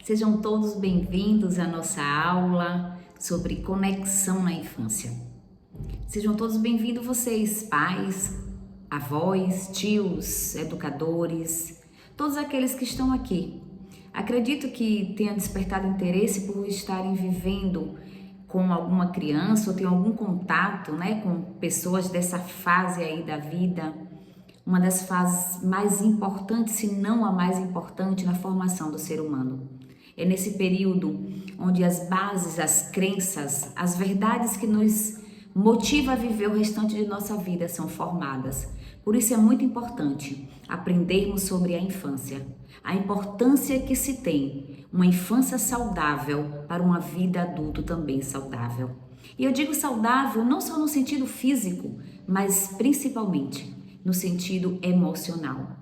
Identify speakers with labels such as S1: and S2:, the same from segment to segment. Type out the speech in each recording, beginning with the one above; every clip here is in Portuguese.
S1: Sejam todos bem-vindos à nossa aula sobre conexão na infância. Sejam todos bem-vindos vocês, pais, avós, tios, educadores, todos aqueles que estão aqui. Acredito que tenha despertado interesse por estarem vivendo com alguma criança ou tenham algum contato, com pessoas dessa fase aí da vida, uma das fases mais importantes, se não a mais importante na formação do ser humano. É nesse período onde as bases, as crenças, as verdades que nos motivam a viver o restante de nossa vida são formadas. Por isso é muito importante aprendermos sobre a infância, a importância que se tem uma infância saudável para uma vida adulta também saudável. E eu digo saudável não só no sentido físico, mas principalmente no sentido emocional.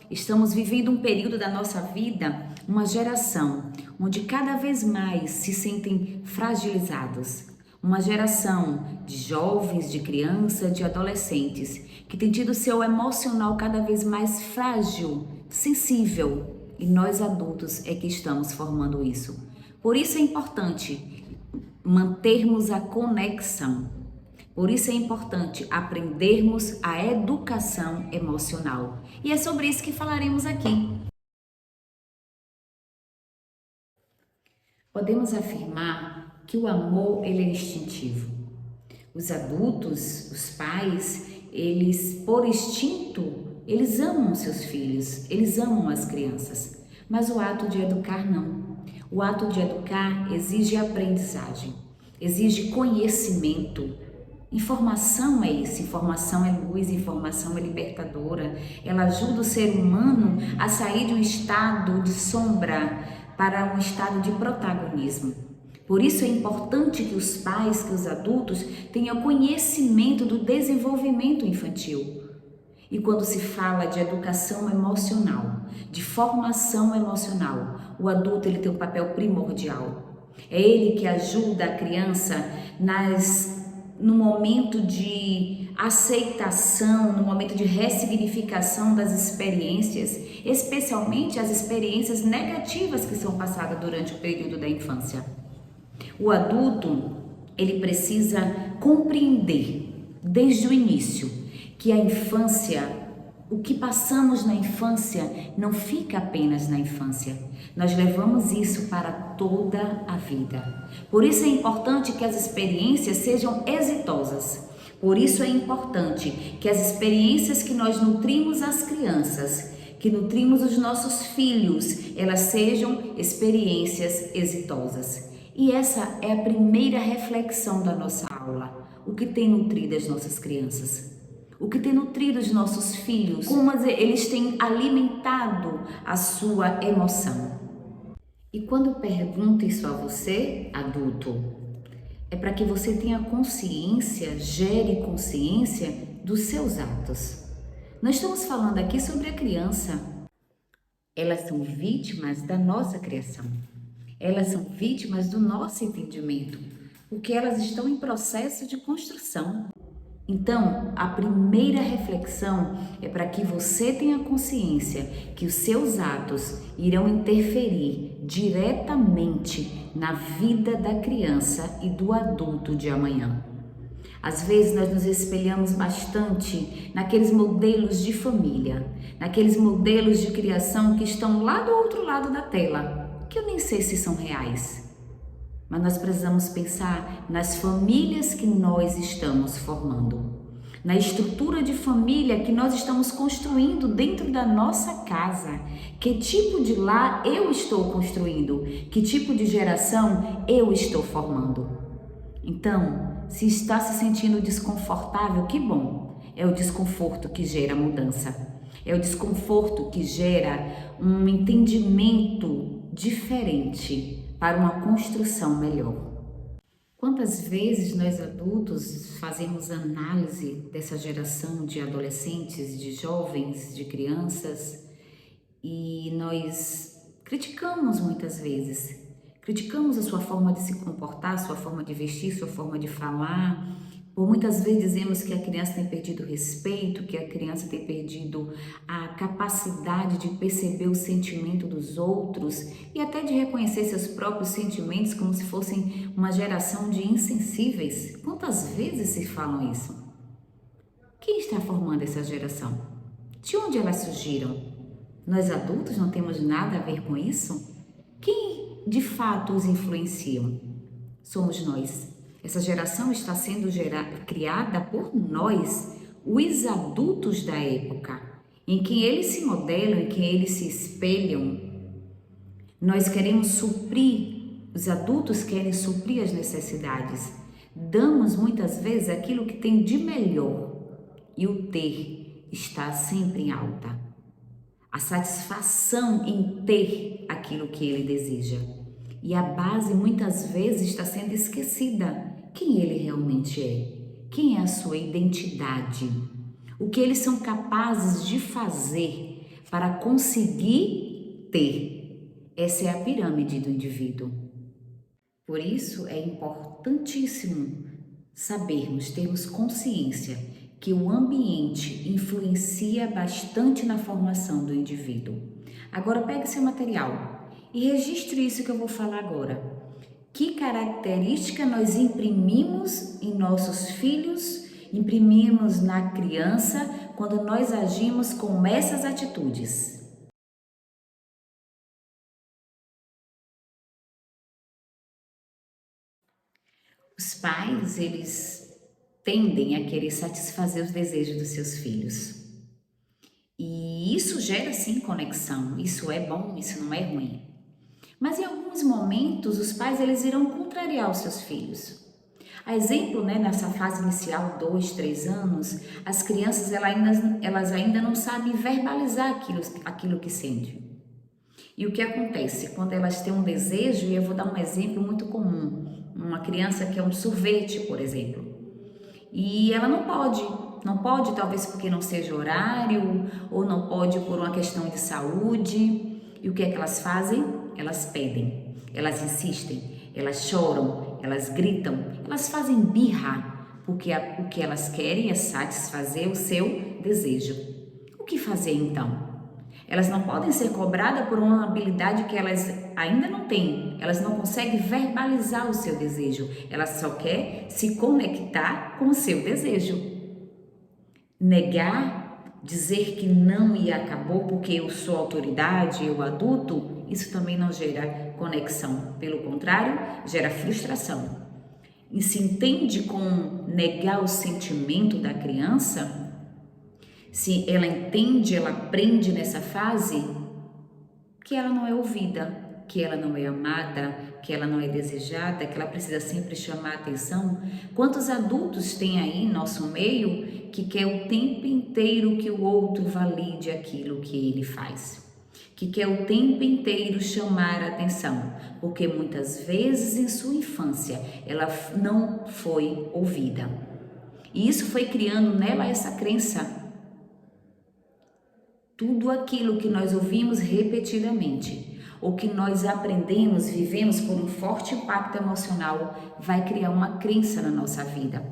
S1: Estamos vivendo um período da nossa vida, uma geração onde cada vez mais se sentem fragilizados. Uma geração de jovens, de crianças, de adolescentes que tem tido seu emocional cada vez mais frágil, sensível. E nós adultos é que estamos formando isso. Por isso é importante mantermos a conexão. Por isso é importante aprendermos a educação emocional. E é sobre isso que falaremos aqui. Podemos afirmar que o amor ele é instintivo. Os adultos, os pais, eles por instinto, eles amam seus filhos, eles amam as crianças. Mas o ato de educar não. O ato de educar exige aprendizagem, exige conhecimento. Informação é isso, informação é luz, informação é libertadora. Ela ajuda o ser humano a sair de um estado de sombra para um estado de protagonismo. Por isso é importante que os pais, que os adultos tenham conhecimento do desenvolvimento infantil. E quando se fala de educação emocional, de formação emocional, o adulto ele tem um papel primordial. É ele que ajuda a criança no momento de aceitação, no momento de ressignificação das experiências, especialmente as experiências negativas que são passadas durante o período da infância. O adulto, ele precisa compreender desde o início que a infância, o que passamos na infância não fica apenas na infância. Nós levamos isso para toda a vida. Por isso é importante que as experiências sejam exitosas. Por isso é importante que as experiências que nós nutrimos as crianças, que nutrimos os nossos filhos, elas sejam experiências exitosas. E essa é a primeira reflexão da nossa aula. O que tem nutrido as nossas crianças? O que tem nutrido os nossos filhos? Como eles têm alimentado a sua emoção? E quando pergunto isso a você, adulto, é para que você tenha consciência, gere consciência dos seus atos. Nós estamos falando aqui sobre a criança. Elas são vítimas da nossa criação. Elas são vítimas do nosso entendimento, porque elas estão em processo de construção. Então, a primeira reflexão é para que você tenha consciência que os seus atos irão interferir diretamente na vida da criança e do adulto de amanhã. Às vezes nós nos espelhamos bastante naqueles modelos de família, naqueles modelos de criação que estão lá do outro lado da tela, que eu nem sei se são reais. Mas nós precisamos pensar nas famílias que nós estamos formando, na estrutura de família que nós estamos construindo dentro da nossa casa. Que tipo de lar eu estou construindo? Que tipo de geração eu estou formando? Então, se está se sentindo desconfortável, que bom! É o desconforto que gera mudança. É o desconforto que gera um entendimento diferente para uma construção melhor. Quantas vezes nós adultos fazemos análise dessa geração de adolescentes, de jovens, de crianças e nós criticamos muitas vezes. Criticamos a sua forma de se comportar, sua forma de vestir, sua forma de falar, Por muitas vezes dizemos que a criança tem perdido o respeito, que a criança tem perdido a capacidade de perceber o sentimento dos outros e até de reconhecer seus próprios sentimentos como se fossem uma geração de insensíveis. Quantas vezes se falam isso? Quem está formando essa geração? De onde elas surgiram? Nós adultos não temos nada a ver com isso? Quem de fato os influenciam? Somos nós. Essa geração está sendo criada por nós, os adultos da época, em quem eles se modelam, em quem eles se espelham. Nós queremos suprir, os adultos querem suprir as necessidades. Damos muitas vezes aquilo que tem de melhor e o ter está sempre em alta. A satisfação em ter aquilo que ele deseja. E a base muitas vezes está sendo esquecida. Quem ele realmente é? Quem é a sua identidade? O que eles são capazes de fazer para conseguir ter? Essa é a pirâmide do indivíduo. Por isso é importantíssimo sabermos, termos consciência que o ambiente influencia bastante na formação do indivíduo. Agora pegue seu material e registre isso que eu vou falar agora. Que característica nós imprimimos em nossos filhos, imprimimos na criança quando nós agimos com essas atitudes? Os pais, eles tendem a querer satisfazer os desejos dos seus filhos. E isso gera sim conexão, isso é bom, isso não é ruim. Mas em alguns momentos os pais eles irão contrariar os seus filhos. A exemplo, nessa fase inicial, 2, 3 anos, as crianças elas ainda não sabem verbalizar aquilo que sentem. E o que acontece? Quando elas têm um desejo, e eu vou dar um exemplo muito comum, uma criança quer um sorvete, por exemplo, e ela não pode talvez porque não seja horário, ou não pode por uma questão de saúde. E o que é que elas fazem? Elas pedem, elas insistem, elas choram, elas gritam, elas fazem birra, porque o que elas querem é satisfazer o seu desejo. O que fazer então? Elas não podem ser cobradas por uma habilidade que elas ainda não têm, elas não conseguem verbalizar o seu desejo, elas só querem se conectar com o seu desejo. Negar, dizer que não e acabou porque eu sou autoridade, eu adulto, isso também não gera conexão, pelo contrário, gera frustração. E se entende com negar o sentimento da criança, se ela entende, ela aprende nessa fase que ela não é ouvida, que ela não é amada, que ela não é desejada, que ela precisa sempre chamar a atenção. Quantos adultos tem aí em nosso meio que quer o tempo inteiro que o outro valide aquilo que ele faz? Que quer o tempo inteiro chamar a atenção, porque muitas vezes em sua infância ela não foi ouvida. E isso foi criando nela essa crença. Tudo aquilo que nós ouvimos repetidamente, ou que nós aprendemos, vivemos por um forte impacto emocional, vai criar uma crença na nossa vida.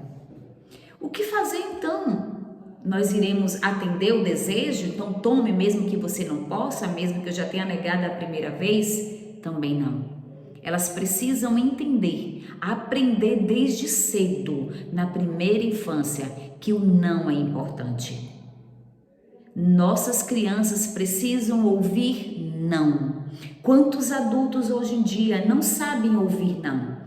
S1: O que fazer então? Nós iremos atender o desejo? Então tome mesmo que você não possa, mesmo que eu já tenha negado a primeira vez? Também não. Elas precisam entender, aprender desde cedo, na primeira infância, que o não é importante. Nossas crianças precisam ouvir não. Quantos adultos hoje em dia não sabem ouvir não?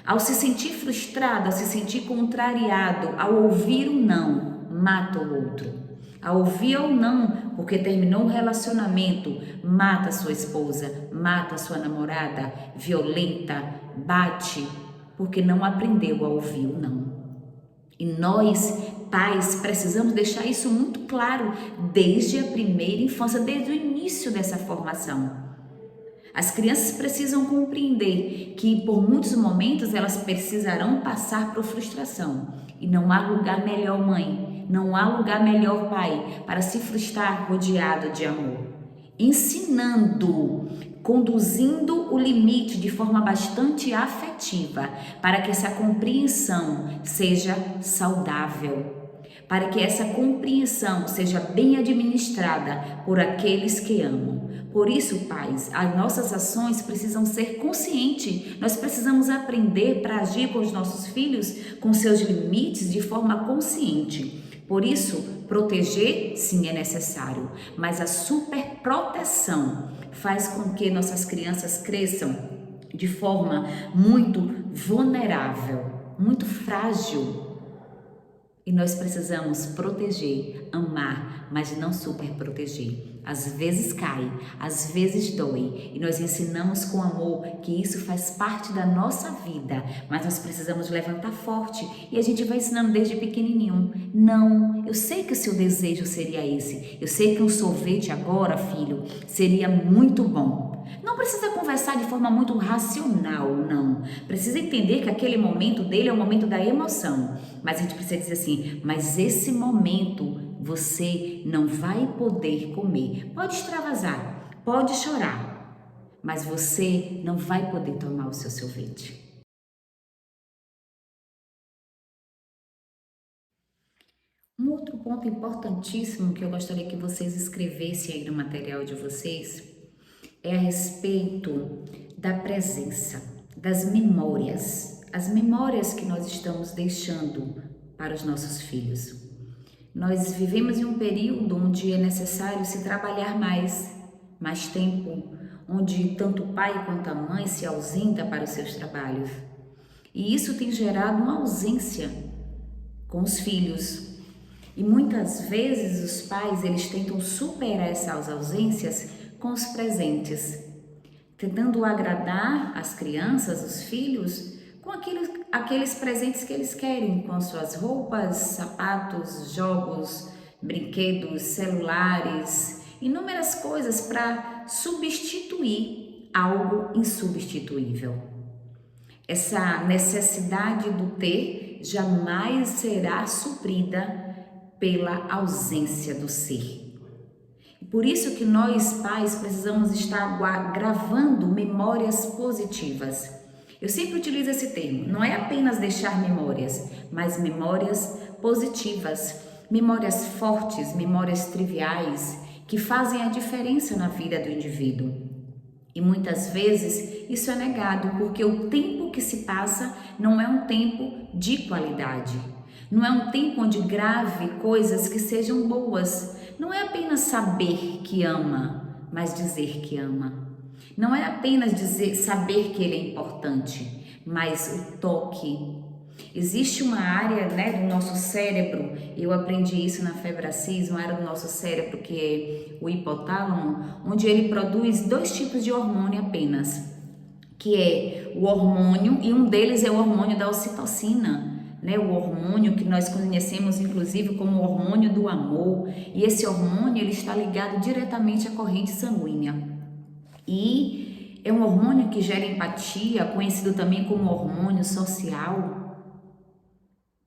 S1: Ao se sentir frustrado, ao se sentir contrariado, ao ouvir o não, mata o outro. Ao ouvir o não, porque terminou o relacionamento, mata a sua esposa, mata a sua namorada, violenta, bate, porque não aprendeu a ouvir o não. E nós, pais, precisamos deixar isso muito claro desde a primeira infância, desde o início dessa formação. As crianças precisam compreender que por muitos momentos elas precisarão passar por frustração. E não há lugar melhor, mãe, não há lugar melhor, pai, para se frustrar rodeado de amor. Ensinando conduzindo o limite de forma bastante afetiva, para que essa compreensão seja saudável, para que essa compreensão seja bem administrada por aqueles que amam. Por isso, pais, as nossas ações precisam ser conscientes. Nós precisamos aprender para agir com os nossos filhos, com seus limites, de forma consciente. Por isso, proteger, sim, é necessário, mas a superproteção faz com que nossas crianças cresçam de forma muito vulnerável, muito frágil. E nós precisamos proteger, amar, mas não superproteger. Às vezes cai, às vezes dói, e nós ensinamos com amor que isso faz parte da nossa vida, mas nós precisamos levantar forte, e a gente vai ensinando desde pequenininho. Não, eu sei que o seu desejo seria esse, eu sei que um sorvete agora, filho, seria muito bom. Não precisa conversar de forma muito racional, não. Precisa entender que aquele momento dele é o momento da emoção. Mas a gente precisa dizer assim, mas esse momento você não vai poder comer. Pode extravasar, pode chorar, mas você não vai poder tomar o seu sorvete. Um outro ponto importantíssimo que eu gostaria que vocês escrevessem aí no material de vocês é a respeito da presença, das memórias, as memórias que nós estamos deixando para os nossos filhos. Nós vivemos em um período onde é necessário se trabalhar mais tempo, onde tanto o pai quanto a mãe se ausenta para os seus trabalhos. E isso tem gerado uma ausência com os filhos. E muitas vezes os pais, eles tentam superar essas ausências com os presentes, tentando agradar as crianças, os filhos, com aqueles presentes que eles querem, com suas roupas, sapatos, jogos, brinquedos, celulares, inúmeras coisas para substituir algo insubstituível. Essa necessidade do ter jamais será suprida pela ausência do ser. Por isso que nós, pais, precisamos estar gravando memórias positivas. Eu sempre utilizo esse termo, não é apenas deixar memórias, mas memórias positivas, memórias fortes, memórias triviais, que fazem a diferença na vida do indivíduo. E muitas vezes isso é negado, porque o tempo que se passa não é um tempo de qualidade. Não é um tempo onde grave coisas que sejam boas. Não é apenas saber que ama, mas dizer que ama. Não é apenas saber que ele é importante, mas o toque. Existe uma área, do nosso cérebro, eu aprendi isso na Febracis, uma área do nosso cérebro que é o hipotálamo, onde ele produz 2 tipos de hormônio apenas, que é o hormônio, e um deles é o hormônio da ocitocina, o hormônio que nós conhecemos inclusive como o hormônio do amor, e esse hormônio ele está ligado diretamente à corrente sanguínea. E é um hormônio que gera empatia, conhecido também como hormônio social.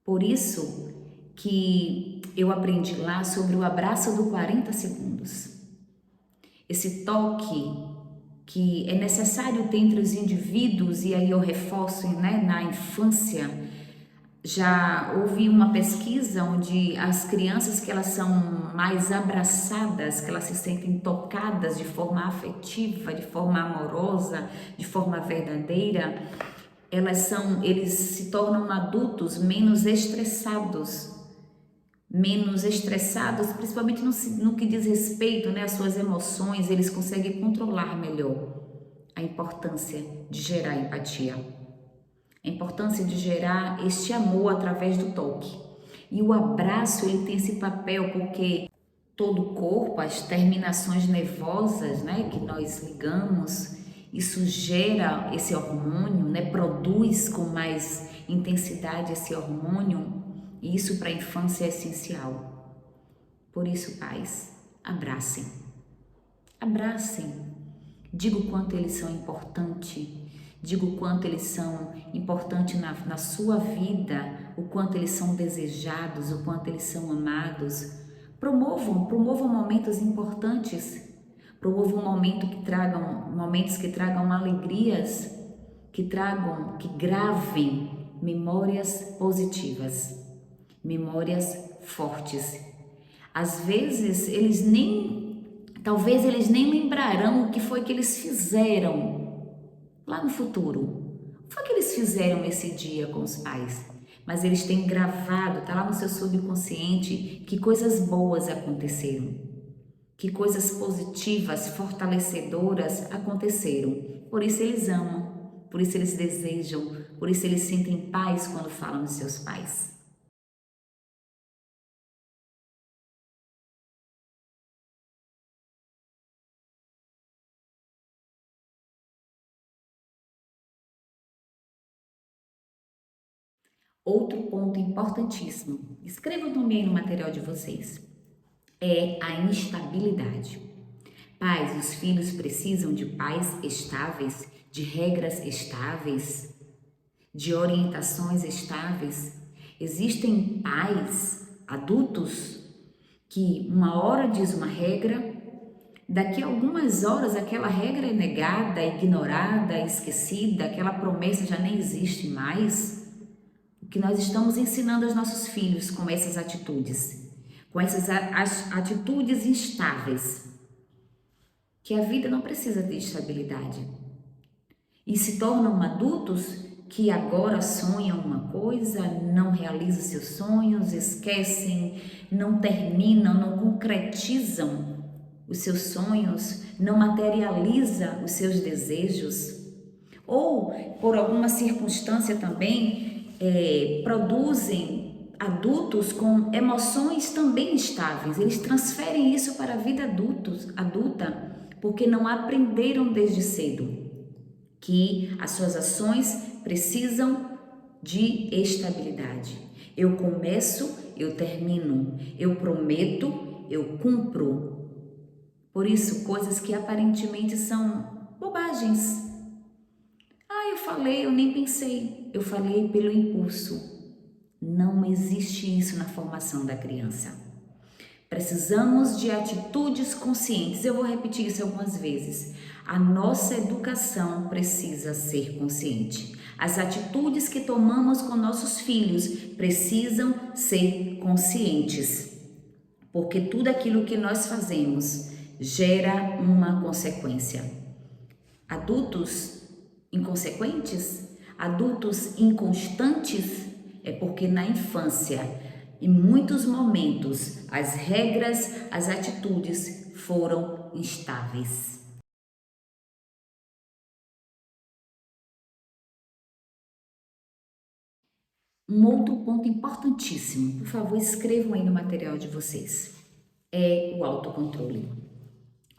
S1: Por isso que eu aprendi lá sobre o abraço do 40 segundos. Esse toque que é necessário ter entre os indivíduos, e aí eu reforço, na infância. Já houve uma pesquisa onde as crianças que elas são mais abraçadas, que elas se sentem tocadas de forma afetiva, de forma amorosa, de forma verdadeira, eles se tornam adultos menos estressados, principalmente no que diz respeito, às suas emoções, eles conseguem controlar melhor. A importância de gerar empatia. A importância de gerar este amor através do toque. E o abraço, ele tem esse papel porque todo o corpo, as terminações nervosas, que nós ligamos, isso gera esse hormônio, produz com mais intensidade esse hormônio, e isso para a infância é essencial. Por isso, pais, abracem. Abracem. Diga o quanto eles são importantes. Digo o quanto eles são importantes na sua vida, o quanto eles são desejados, o quanto eles são amados. Promovam momentos importantes. Promova momentos que tragam alegrias, que gravem memórias positivas, memórias fortes. Às vezes talvez eles nem lembrarão o que foi que eles fizeram lá no futuro. O que foi que eles fizeram esse dia com os pais? Mas eles têm gravado, está lá no seu subconsciente, que coisas boas aconteceram, que coisas positivas, fortalecedoras aconteceram. Por isso eles amam, por isso eles desejam, por isso eles sentem paz quando falam dos seus pais. Outro ponto importantíssimo, escrevam também no material de vocês, é a instabilidade. Pais, os filhos precisam de pais estáveis, de regras estáveis, de orientações estáveis. Existem pais, adultos, que uma hora diz uma regra, daqui a algumas horas aquela regra é negada, ignorada, esquecida, aquela promessa já nem existe mais. O que nós estamos ensinando aos nossos filhos com essas atitudes, com essas atitudes instáveis, que a vida não precisa de estabilidade. E se tornam adultos que agora sonham uma coisa, não realizam seus sonhos, esquecem, não terminam, não concretizam os seus sonhos, não materializa os seus desejos, ou por alguma circunstância também produzem adultos com emoções também instáveis. Eles transferem isso para a vida adulta, porque não aprenderam desde cedo que as suas ações precisam de estabilidade. Eu começo, eu termino. Eu prometo, eu cumpro. Por isso, coisas que aparentemente são bobagens. Eu nem pensei. Eu falei pelo impulso. Não existe isso na formação da criança. Precisamos de atitudes conscientes. Eu vou repetir isso algumas vezes. A nossa educação precisa ser consciente. As atitudes que tomamos com nossos filhos precisam ser conscientes. Porque tudo aquilo que nós fazemos gera uma consequência. Adultos inconsequentes, adultos inconstantes, é porque na infância, em muitos momentos, as regras, as atitudes foram instáveis. Um outro ponto importantíssimo, por favor, escrevam aí no material de vocês, é o autocontrole.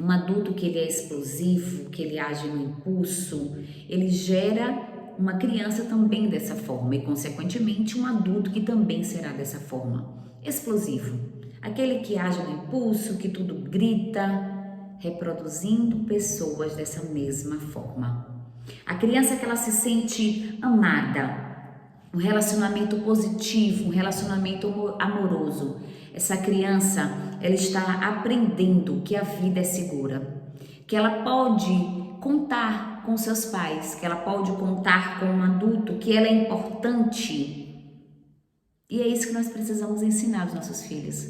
S1: Um adulto que ele é explosivo, que ele age no impulso, ele gera uma criança também dessa forma e, consequentemente, um adulto que também será dessa forma. Explosivo, aquele que age no impulso, que tudo grita, reproduzindo pessoas dessa mesma forma. A criança que ela se sente amada, um relacionamento positivo, um relacionamento amoroso. Essa criança, ela está aprendendo que a vida é segura, que ela pode contar com seus pais, que ela pode contar com um adulto, que ela é importante. E é isso que nós precisamos ensinar aos nossos filhos.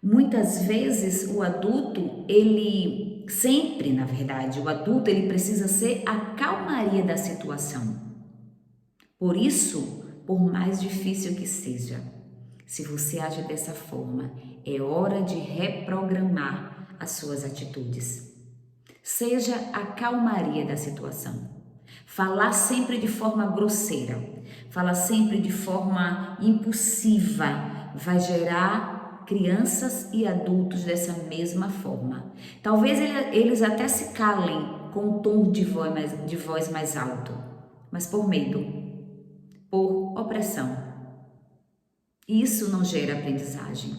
S1: Muitas vezes o adulto, o adulto ele precisa ser a calmaria da situação. Por isso, por mais difícil que seja, se você age dessa forma, é hora de reprogramar as suas atitudes. Seja a calmaria da situação. Falar sempre de forma grosseira, falar sempre de forma impulsiva, vai gerar crianças e adultos dessa mesma forma. Talvez eles até se calem com um tom de voz mais alto, mas por medo, por opressão. Isso não gera aprendizagem,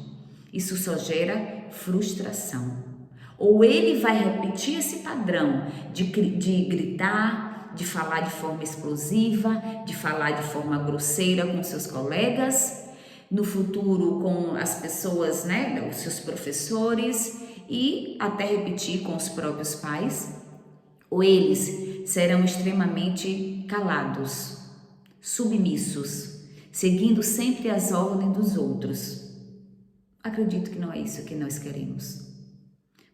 S1: isso só gera frustração. Ou ele vai repetir esse padrão de gritar, de falar de forma explosiva, de falar de forma grosseira com seus colegas, no futuro com as pessoas, os seus professores, e até repetir com os próprios pais, ou eles serão extremamente calados, submissos, seguindo sempre as ordens dos outros. Acredito que não é isso que nós queremos.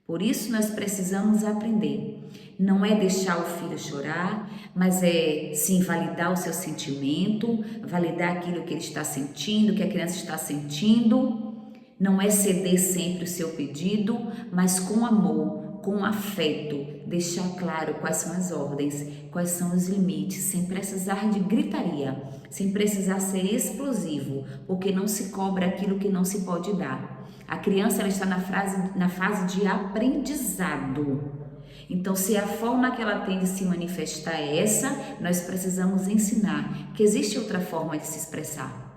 S1: Por isso nós precisamos aprender. Não é deixar o filho chorar, mas é sim validar o seu sentimento, validar aquilo que ele está sentindo, que a criança está sentindo. Não é ceder sempre o seu pedido, mas com amor, com afeto, deixar claro quais são as ordens, quais são os limites, sem precisar de gritaria, sem precisar ser explosivo, porque não se cobra aquilo que não se pode dar. A criança ela está na fase de aprendizado. Então, se a forma que ela tem de se manifestar é essa, nós precisamos ensinar que existe outra forma de se expressar.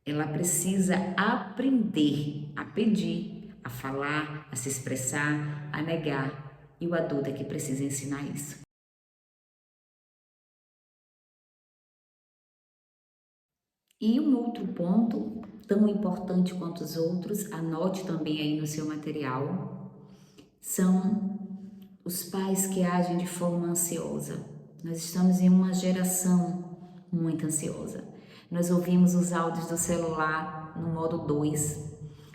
S1: Ela precisa aprender a pedir, a falar, a se expressar, a negar. E o adulto é que precisa ensinar isso. E um outro ponto, tão importante quanto os outros, anote também aí no seu material, são os pais que agem de forma ansiosa. Nós estamos em uma geração muito ansiosa. Nós ouvimos os áudios do celular no modo 2.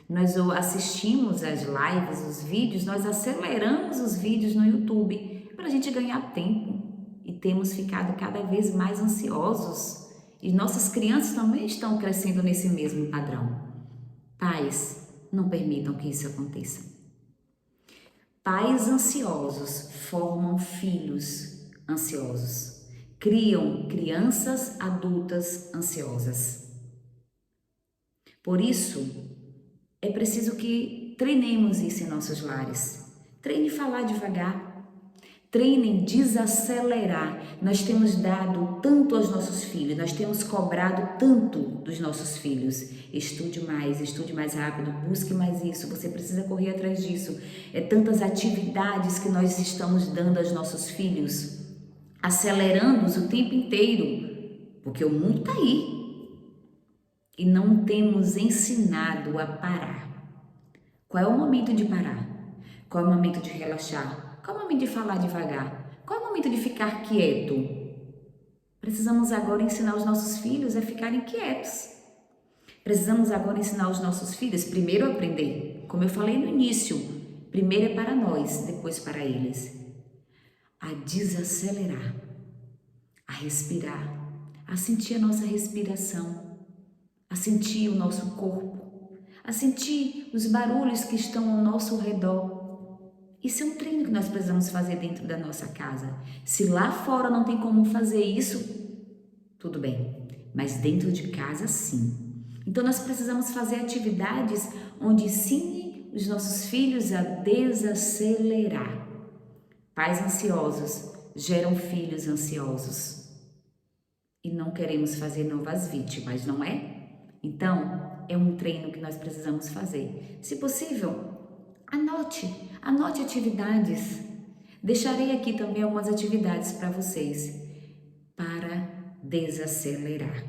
S1: Nós assistimos as lives, os vídeos, nós aceleramos os vídeos no YouTube para a gente ganhar tempo. E temos ficado cada vez mais ansiosos. E nossas crianças também estão crescendo nesse mesmo padrão. Pais, não permitam que isso aconteça. Pais ansiosos formam filhos ansiosos, criam crianças adultas ansiosas. Por isso, é preciso que treinemos isso em nossos lares. Treine falar devagar, treine desacelerar. Nós temos dado tanto aos nossos filhos, nós temos cobrado tanto dos nossos filhos. Estude mais rápido, busque mais isso, você precisa correr atrás disso. É tantas atividades que nós estamos dando aos nossos filhos, acelerando-os o tempo inteiro, porque o mundo está aí. E não temos ensinado a parar. Qual é o momento de parar? Qual é o momento de relaxar? Qual é o momento de falar devagar? Qual é o momento de ficar quieto? Precisamos agora ensinar os nossos filhos a ficarem quietos. Precisamos agora ensinar os nossos filhos, primeiro a aprender. Como eu falei no início, primeiro é para nós, depois para eles. A desacelerar, a respirar, a sentir a nossa respiração, a sentir o nosso corpo, a sentir os barulhos que estão ao nosso redor. Isso é um treino que nós precisamos fazer dentro da nossa casa. Se lá fora não tem como fazer isso, tudo bem, mas dentro de casa sim. Então nós precisamos fazer atividades onde ensine os nossos filhos a desacelerar. Pais ansiosos geram filhos ansiosos. E não queremos fazer novas vítimas, não é? Então, é um treino que nós precisamos fazer. Se possível, anote atividades. Deixarei aqui também algumas atividades para vocês, para desacelerar,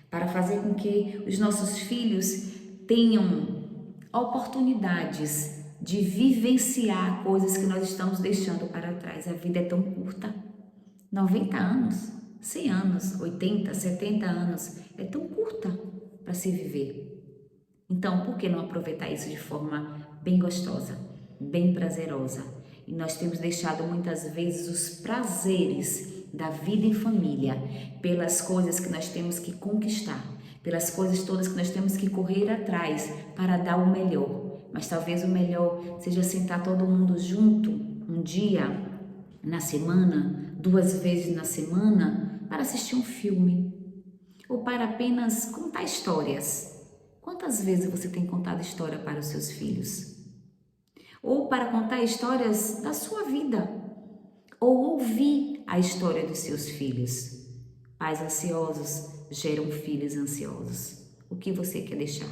S1: para fazer com que os nossos filhos tenham oportunidades de vivenciar coisas que nós estamos deixando para trás. A vida é tão curta, 90 anos, 100 anos, 80, 70 anos, é tão curta para se viver. Então, por que não aproveitar isso de forma bem gostosa, bem prazerosa? E nós temos deixado muitas vezes os prazeres da vida em família pelas coisas que nós temos que conquistar, pelas coisas todas que nós temos que correr atrás para dar o melhor. Mas talvez o melhor seja sentar todo mundo junto um dia na semana, 2 vezes na semana, para assistir um filme ou para apenas contar histórias. Quantas vezes você tem contado história para os seus filhos? Ou para contar histórias da sua vida, ou ouvir a história dos seus filhos. Pais ansiosos geram filhos ansiosos. O que você quer deixar?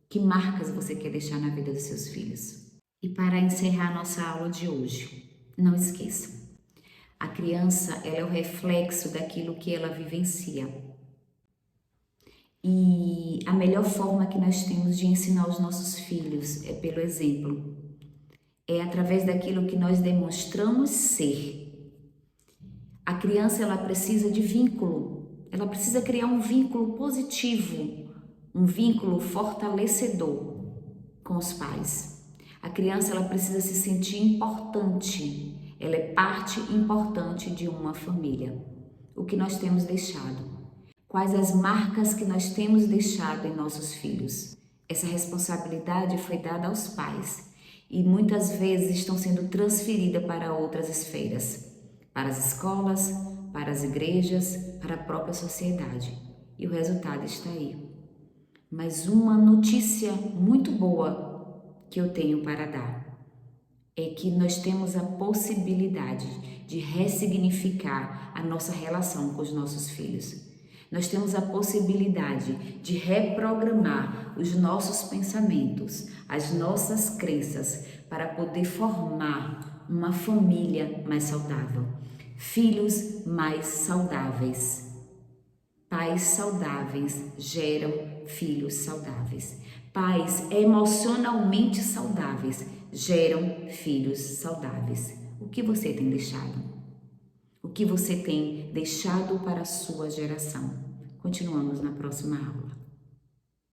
S1: Que marcas você quer deixar na vida dos seus filhos? E para encerrar nossa aula de hoje, não esqueça, a criança ela é o reflexo daquilo que ela vivencia. E a melhor forma que nós temos de ensinar os nossos filhos é pelo exemplo. É através daquilo que nós demonstramos ser. A criança, ela precisa de vínculo. Ela precisa criar um vínculo positivo, um vínculo fortalecedor com os pais. A criança, ela precisa se sentir importante. Ela é parte importante de uma família. O que nós temos deixado? Quais as marcas que nós temos deixado em nossos filhos? Essa responsabilidade foi dada aos pais e muitas vezes estão sendo transferidas para outras esferas, para as escolas, para as igrejas, para a própria sociedade. E o resultado está aí. Mas uma notícia muito boa que eu tenho para dar é que nós temos a possibilidade de ressignificar a nossa relação com os nossos filhos. Nós temos a possibilidade de reprogramar os nossos pensamentos, as nossas crenças, para poder formar uma família mais saudável, filhos mais saudáveis. Pais saudáveis geram filhos saudáveis. Pais emocionalmente saudáveis geram filhos saudáveis. O que você tem deixado? O que você tem deixado para a sua geração? Continuamos na próxima aula.